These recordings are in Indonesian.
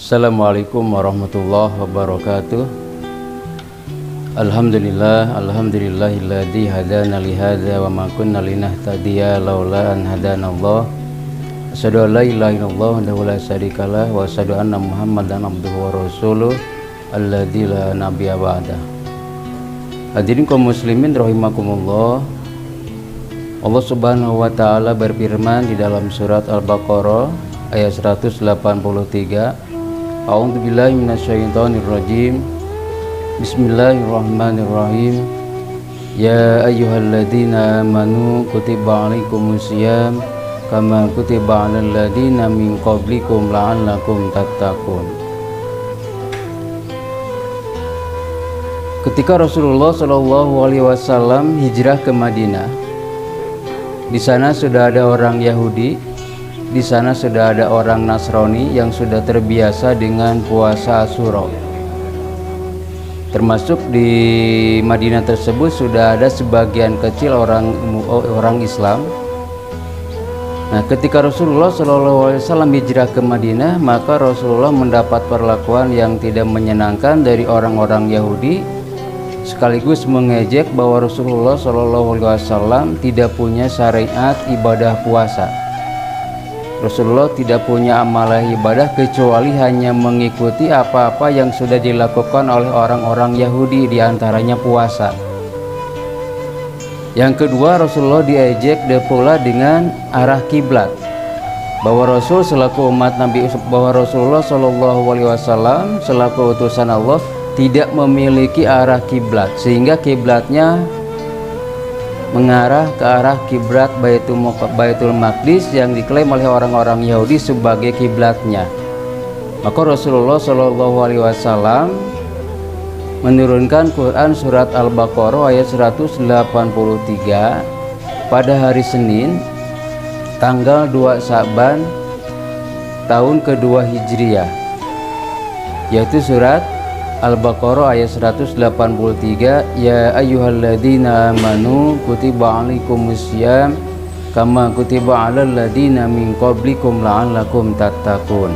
Assalamualaikum warahmatullahi wabarakatuh. Alhamdulillahilladzi hadana li hadza wa ma kunna linahtadiya laula an hadanallah. Asyhadu an la ilaha illallah wa la syarikalah wa asyhadu anna Muhammadan abduhu wa rasuluh alladzi la nabiyya ba'da. Hadirin kaum muslimin rahimakumullah. Allah Subhanahu wa taala berfirman di dalam surat Al-Baqarah ayat 183. A'udzubillahi minasyaitonirrajim. Bismillahirrahmanirrahim. Ya ayyuhalladzina amanu kutiba alaikumusiyam kama kutiba alal ladzina min qablikum la'allakum tattaqun. Ketika Rasulullah Shallallahu alaihi wasallam hijrah ke Madinah, di sana sudah ada orang Yahudi, di sana sudah ada orang Nasrani yang sudah terbiasa dengan puasa Asyura. Termasuk di Madinah tersebut sudah ada sebagian kecil orang Islam. Nah, ketika Rasulullah SAW hijrah ke Madinah, maka Rasulullah mendapat perlakuan yang tidak menyenangkan dari orang-orang Yahudi, sekaligus mengejek bahwa Rasulullah SAW tidak punya syariat ibadah puasa. Rasulullah tidak punya amalan ibadah kecuali hanya mengikuti apa-apa yang sudah dilakukan oleh orang-orang Yahudi, diantaranya puasa. Yang kedua, Rasulullah diejek pula dengan arah kiblat, bahwa Rasul selaku umat Nabi, bahwa Rasulullah SAW selaku utusan Allah tidak memiliki arah kiblat, sehingga kiblatnya mengarah ke arah kiblat Baitul Maqdis yang diklaim oleh orang-orang Yahudi sebagai kiblatnya. Maka Rasulullah SAW menurunkan Quran surat Al-Baqarah ayat 183 pada hari Senin tanggal 2 Sa'ban tahun kedua Hijriah, yaitu surat Al-Baqarah ayat 183. Ya ayyuhalladzina amanu kutiba alaikumusiyam kama kutiba alal ladzina min qablikum la'allakum tattaqun.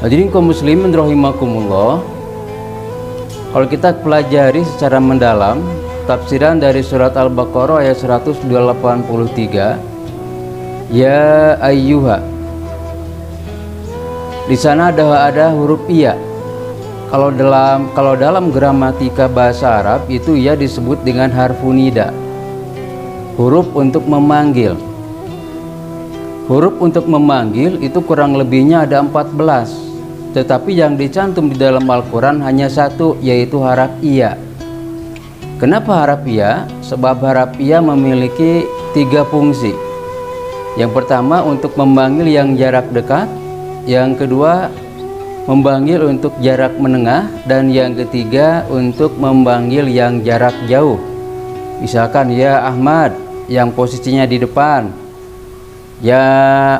Hadirin kaum muslimin rahimakumullah, kalau kita pelajari secara mendalam tafsiran dari surat Al-Baqarah ayat 183, ya ayyuha, di sana ada huruf iya. Kalau dalam gramatika bahasa Arab itu ia disebut dengan harfu nida, huruf untuk memanggil. Huruf untuk memanggil itu kurang lebihnya ada 14, tetapi yang dicantum di dalam Al-Quran hanya satu, yaitu haraf iya. Kenapa haraf iya? Sebab haraf iya memiliki 3 fungsi. Yang pertama untuk memanggil yang jarak dekat, yang kedua memanggil untuk jarak menengah, dan yang ketiga untuk memanggil yang jarak jauh. Misalkan ya Ahmad yang posisinya di depan, ya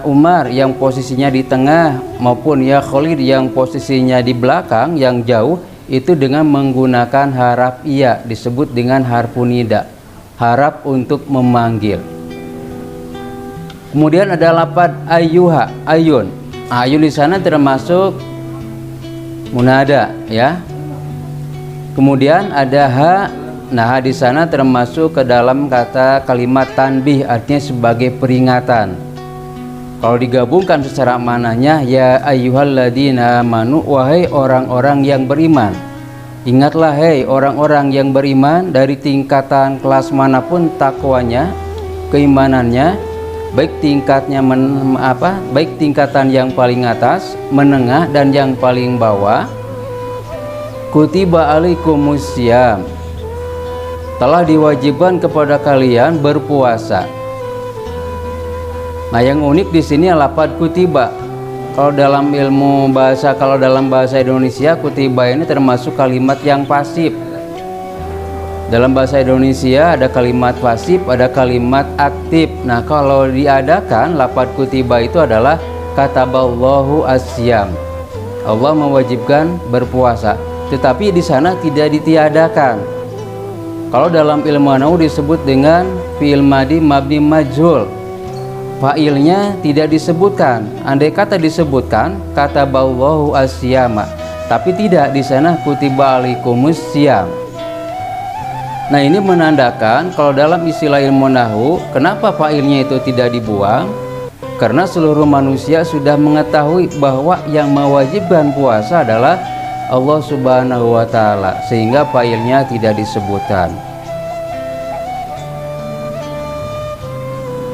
Umar yang posisinya di tengah, maupun ya Khalid yang posisinya di belakang yang jauh, itu dengan menggunakan haraf iya, disebut dengan harfu nida, haraf untuk memanggil. Kemudian ada lafaz ayyuha, ayun. Ayun di sana termasuk munada, ya. Kemudian ada ha. Nah, ha di sana termasuk ke dalam kata kalimat tanbih, artinya sebagai peringatan. Kalau digabungkan secara maknanya, ya ayyuhalladzina amanu, wahai orang-orang yang beriman. Ingatlah hei orang-orang yang beriman, dari tingkatan kelas manapun takwanya, keimanannya, baik tingkatnya baik tingkatan yang paling atas, menengah, dan yang paling bawah. Kutiba alaikumusiyam, telah diwajibkan kepada kalian berpuasa. Nah, yang unik di sini lafaz kutiba. Kalau dalam ilmu bahasa, kalau dalam bahasa Indonesia, kutiba ini termasuk kalimat yang pasif. Dalam bahasa Indonesia ada kalimat pasif, ada kalimat aktif. Nah, kalau diadakan lafaz kutiba itu adalah kataballahu asyam, Allah mewajibkan berpuasa. Tetapi di sana tidak ditiadakan. Kalau dalam ilmu nahwu disebut dengan fi'il madi mabni majhul. Fa'ilnya tidak disebutkan. Andai kata disebutkan kata ballahu asyama, tapi tidak di sana kutiba alaikumus syiyam. Nah, ini menandakan kalau dalam istilah ilmu nahwu, kenapa fa'ilnya itu tidak dibuang? Karena seluruh manusia sudah mengetahui bahwa yang mewajibkan puasa adalah Allah Subhanahu wa Ta'ala, sehingga fa'ilnya tidak disebutkan.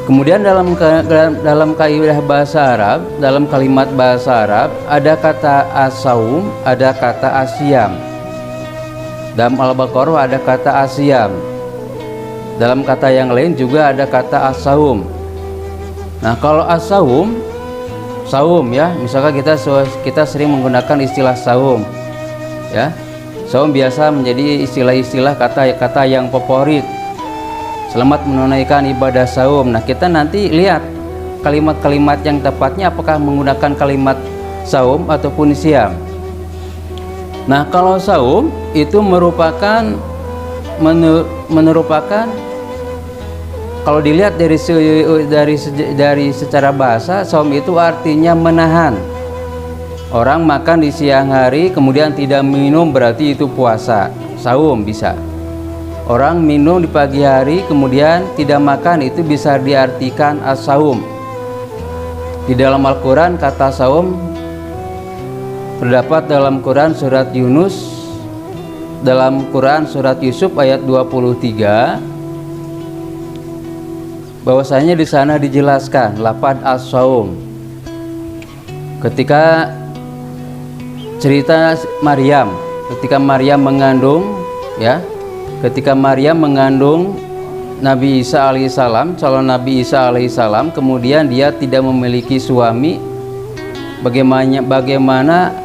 Kemudian dalam kaidah bahasa Arab, dalam kalimat bahasa Arab ada kata as-saum, ada kata asyam. Dalam Al-Baqarah ada kata asyam. Dalam kata yang lain juga ada kata as-saum. Nah, kalau as-saum, saum ya, misalkan kita sering menggunakan istilah saum, ya. Saum biasa menjadi istilah-istilah kata-kata yang favorit. Selamat menunaikan ibadah saum. Nah, kita nanti lihat kalimat-kalimat yang tepatnya apakah menggunakan kalimat saum ataupun siam. Nah, kalau saum itu merupakan kalau dilihat dari secara bahasa, saum itu artinya menahan. Orang makan di siang hari kemudian tidak minum berarti itu puasa. Saum bisa. Orang minum di pagi hari kemudian tidak makan, itu bisa diartikan as-saum. Di dalam Al-Quran kata saum terdapat dalam Quran surat Yunus, dalam Quran surat Yusuf ayat 23, bahwasanya di sana dijelaskan lafaz as-saum. Ketika cerita Maryam, ketika Maryam mengandung, ya, ketika Maryam mengandung Nabi Isa alaihissalam, calon Nabi Isa alaihissalam, kemudian dia tidak memiliki suami. Bagaimana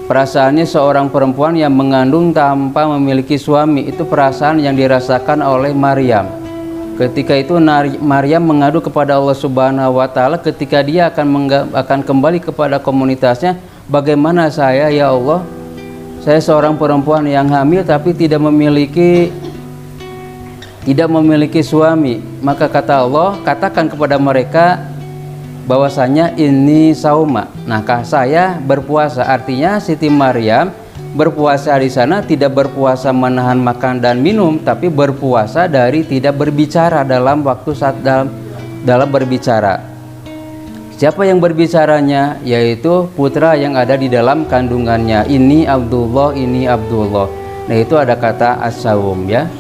perasaannya seorang perempuan yang mengandung tanpa memiliki suami? Itu perasaan yang dirasakan oleh Maryam. Ketika itu Maryam mengadu kepada Allah Subhanahu wa Ta'ala ketika dia akan kembali kepada komunitasnya, bagaimana saya, ya Allah? Saya seorang perempuan yang hamil tapi tidak memiliki suami. Maka kata Allah, katakan kepada mereka bahwasanya ini sauma. Nah, saya berpuasa. Artinya Siti Maryam berpuasa di sana tidak berpuasa menahan makan dan minum, tapi berpuasa dari tidak berbicara dalam waktu saat dalam berbicara. Siapa yang berbicaranya? Yaitu putra yang ada di dalam kandungannya. Ini Abdullah, ini Abdullah. Nah, itu ada kata as-saum, ya.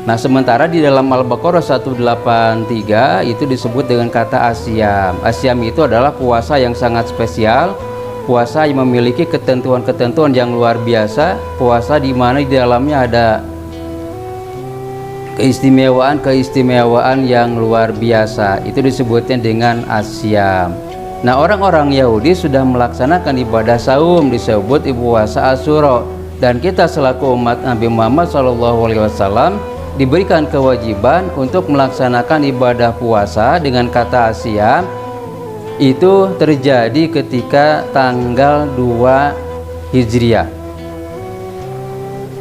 Nah, sementara di dalam Al-Baqarah 183 itu disebut dengan kata asyam. Asyam itu adalah puasa yang sangat spesial, puasa yang memiliki ketentuan-ketentuan yang luar biasa, puasa di mana di dalamnya ada keistimewaan yang luar biasa. Itu disebutnya dengan asyam. Nah, orang-orang Yahudi sudah melaksanakan ibadah saum, disebut puasa Asyura, dan kita selaku umat Nabi Muhammad SAW diberikan kewajiban untuk melaksanakan ibadah puasa dengan kata asyam. Itu terjadi ketika tanggal 2 Hijriah.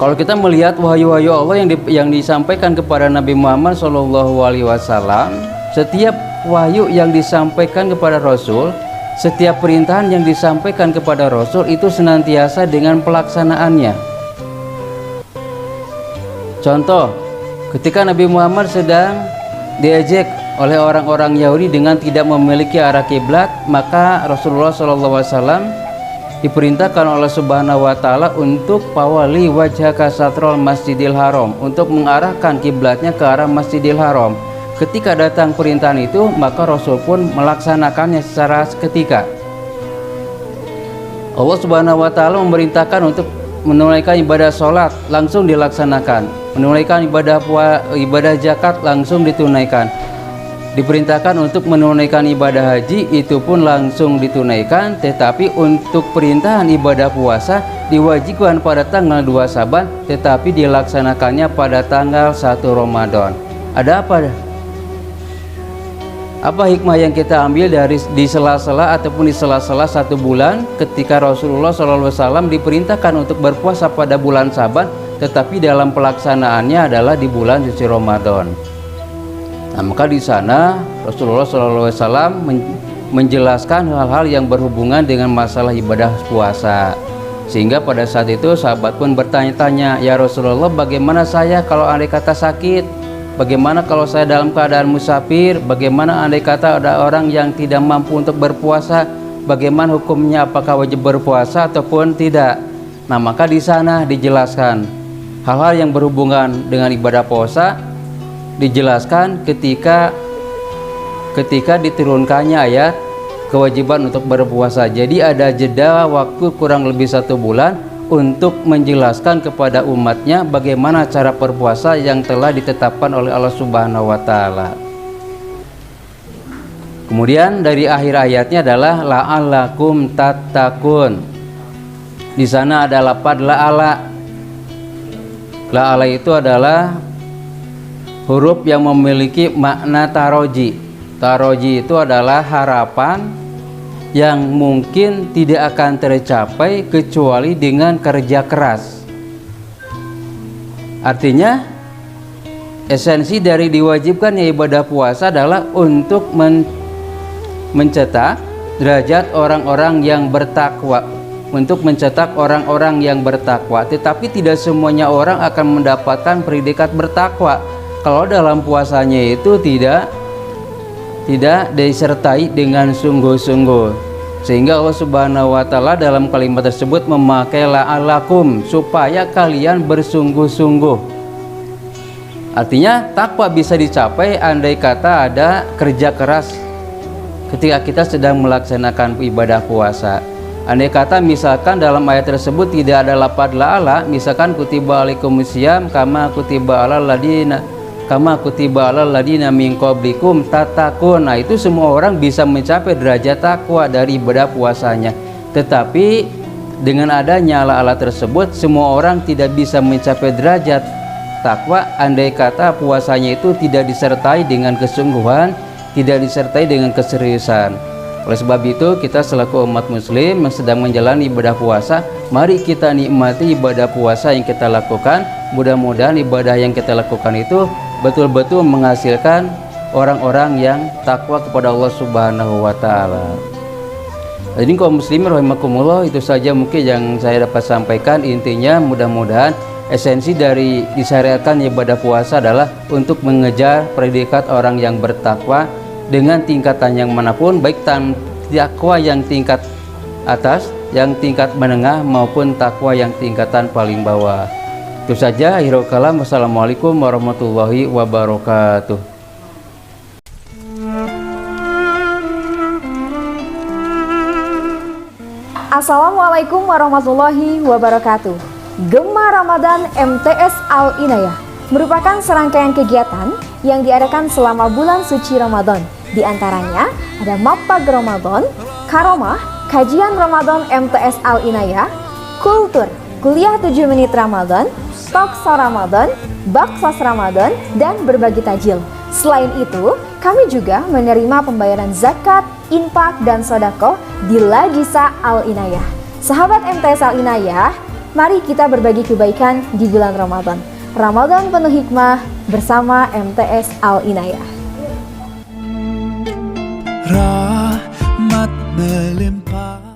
Kalau kita melihat wahyu-wahyu Allah yang disampaikan kepada Nabi Muhammad SAW, setiap wahyu yang disampaikan kepada Rasul, setiap perintahan yang disampaikan kepada Rasul itu senantiasa dengan pelaksanaannya. Contoh, ketika Nabi Muhammad sedang diejek oleh orang-orang Yahudi dengan tidak memiliki arah kiblat, maka Rasulullah SAW diperintahkan oleh Subhanahu wa Ta'ala untuk pawali wajhaka satrul Masjidil Haram, untuk mengarahkan kiblatnya ke arah Masjidil Haram. Ketika datang perintahan itu, maka Rasul pun melaksanakannya secara seketika. Allah Subhanahu wa Ta'ala memerintahkan untuk menunaikan ibadah sholat, langsung dilaksanakan. Menunaikan ibadah zakat, langsung ditunaikan. Diperintahkan untuk menunaikan ibadah haji, itu pun langsung ditunaikan. Tetapi untuk perintahan ibadah puasa diwajibkan pada tanggal 2 Saban, tetapi dilaksanakannya pada tanggal 1 Ramadan. Ada apa? Apa hikmah yang kita ambil di sela-sela ataupun di sela-sela 1 bulan ketika Rasulullah SAW diperintahkan untuk berpuasa pada bulan Saban, tetapi dalam pelaksanaannya adalah di bulan suci Ramadan. Nah, maka di sana Rasulullah SAW menjelaskan hal-hal yang berhubungan dengan masalah ibadah puasa. Sehingga pada saat itu sahabat pun bertanya-tanya, "Ya Rasulullah, bagaimana saya kalau andai kata sakit? Bagaimana kalau saya dalam keadaan musafir? Bagaimana andai kata ada orang yang tidak mampu untuk berpuasa? Bagaimana hukumnya? Apakah wajib berpuasa ataupun tidak?" Nah, maka di sana dijelaskan hal-hal yang berhubungan dengan ibadah puasa, dijelaskan ketika diturunkannya ayat kewajiban untuk berpuasa. Jadi ada jeda waktu kurang lebih 1 bulan untuk menjelaskan kepada umatnya bagaimana cara berpuasa yang telah ditetapkan oleh Allah Subhanahu wa Ta'ala. Kemudian dari akhir ayatnya adalah la'allakum tattaqun. Di sana ada lafaz la'ala. La'ala itu adalah huruf yang memiliki makna taroji. Taroji itu adalah harapan yang mungkin tidak akan tercapai kecuali dengan kerja keras. Artinya esensi dari diwajibkannya ibadah puasa adalah untuk mencetak derajat orang-orang yang bertakwa, untuk mencetak orang-orang yang bertakwa. Tetapi tidak semuanya orang akan mendapatkan predikat bertakwa kalau dalam puasanya itu tidak disertai dengan sungguh-sungguh. Sehingga Allah Subhanahu wa Ta'ala dalam kalimat tersebut memakai la'alakum, supaya kalian bersungguh-sungguh. Artinya takwa bisa dicapai andai kata ada kerja keras ketika kita sedang melaksanakan ibadah puasa. Andai kata misalkan dalam ayat tersebut tidak ada lafaz la'ala, misalkan kutiba alaikumusiyam kama kutiba alal ladina min qablikum tattaqun. Nah, itu semua orang bisa mencapai derajat takwa dari ibadah puasanya. Tetapi dengan adanya la'ala tersebut, semua orang tidak bisa mencapai derajat takwa andai kata puasanya itu tidak disertai dengan kesungguhan, tidak disertai dengan keseriusan. Oleh sebab itu, kita selaku umat muslim yang sedang menjalani ibadah puasa, mari kita nikmati ibadah puasa yang kita lakukan. Mudah-mudahan ibadah yang kita lakukan itu betul-betul menghasilkan orang-orang yang takwa kepada Allah Subhanahu wa Ta'ala. Jadi kaum muslimin rahimakumullah, itu saja mungkin yang saya dapat sampaikan. Intinya mudah-mudahan esensi dari disyariatkan ibadah puasa adalah untuk mengejar predikat orang yang bertakwa dengan tingkatan yang manapun, baik takwa yang tingkat atas, yang tingkat menengah, maupun takwa yang tingkatan paling bawah. Itu saja, akhirul kalam. Wassalamualaikum warahmatullahi wabarakatuh. Assalamualaikum warahmatullahi wabarakatuh. Gema Ramadan MTS Al-Inayah merupakan serangkaian kegiatan yang diadakan selama bulan suci Ramadan. Di antaranya ada Mapag Ramadan, Karomah, Kajian Ramadan MTS Al-Inayah, Kultur, Kuliah 7 Menit Ramadan, Talkshow Ramadan, Baksos Ramadan, dan berbagi tajil. Selain itu, kami juga menerima pembayaran zakat, infak, dan sodako di Lajisa Al-Inayah. Sahabat MTS Al-Inayah, mari kita berbagi kebaikan di bulan Ramadan. Ramadan penuh hikmah bersama MTS Al-Inayah. Rahmat melimpah.